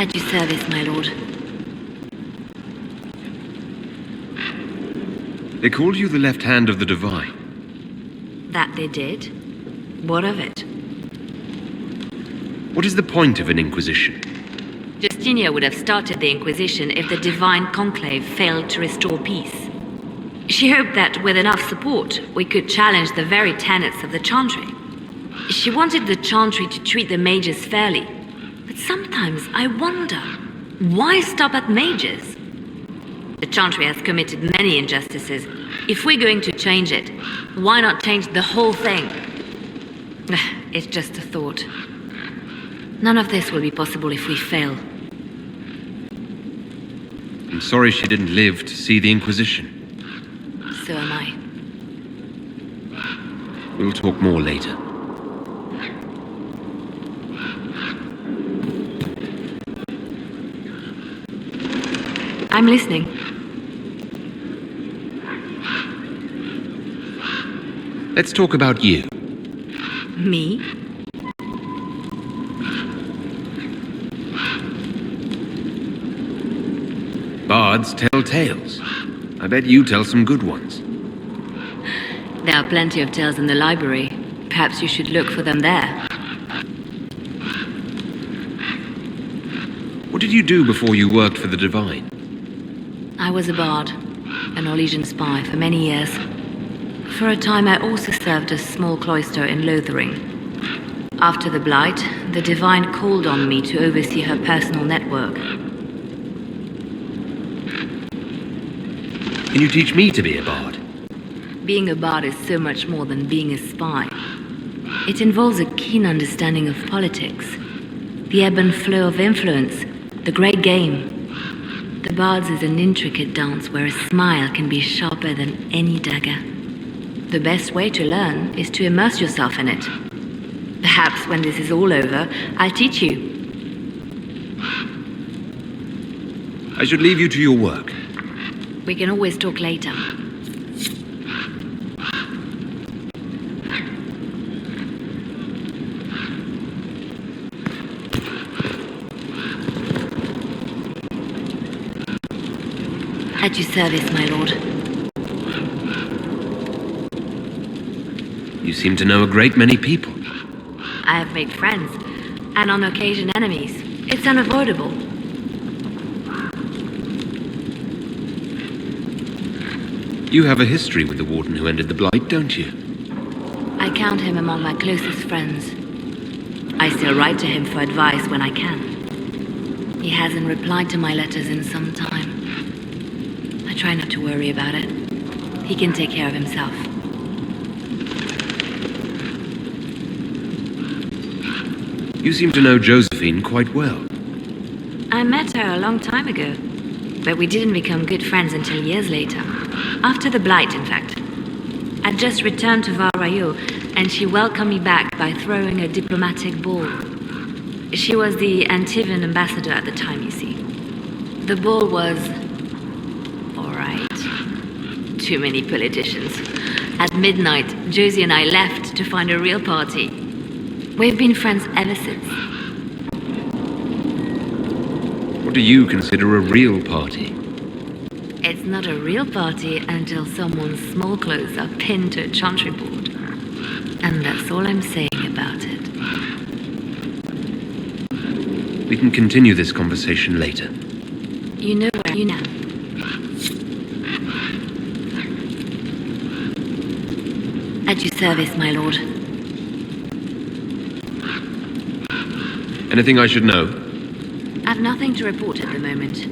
At your service, my lord. They called you the left hand of the Divine. That they did? What of it? What is the point of an Inquisition? Justinia would have started the Inquisition if the Divine Conclave failed to restore peace. She hoped that with enough support, we could challenge the very tenets of the Chantry. She wanted the Chantry to treat the mages fairly. But sometimes I wonder, why stop at mages? The Chantry has committed many injustices. If we're going to change it, why not change the whole thing? It's just a thought. None of this will be possible if we fail. I'm sorry she didn't live to see the Inquisition. So am I. We'll talk more later. I'm listening. Let's talk about you. Me? Bards tell tales. I bet you tell some good ones. There are plenty of tales in the library. Perhaps you should look for them there. What did you do before you worked for the Divine? I was a bard, an Orlesian spy for many years. For a time I also served a small cloister in Lothering. After the Blight, the Divine called on me to oversee her personal network. Can you teach me to be a bard? Being a bard is so much more than being a spy. It involves a keen understanding of politics, the ebb and flow of influence, the great game. The Bard's is an intricate dance where a smile can be sharper than any dagger. The best way to learn is to immerse yourself in it. Perhaps when this is all over, I'll teach you. I should leave you to your work. We can always talk later. At your service, my lord. You seem to know a great many people. I have made friends, and on occasion enemies. It's unavoidable. You have a history with the Warden who ended the Blight, don't you? I count him among my closest friends. I still write to him for advice when I can. He hasn't replied to my letters in some time. I try not to worry about it. He can take care of himself. You seem to know Josephine quite well. I met her a long time ago, but we didn't become good friends until years later. After the Blight, in fact. I'd just returned to Val-Rayo, and she welcomed me back by throwing a diplomatic ball. She was the Antivan ambassador at the time, you see. The ball was... alright. Too many politicians. At midnight, Josie and I left to find a real party. We've been friends ever since. What do you consider a real party? It's not a real party until someone's small clothes are pinned to a chantry board. And that's all I'm saying about it. We can continue this conversation later. You know where you now. At your service, my lord. Anything I should know? I've nothing to report at the moment.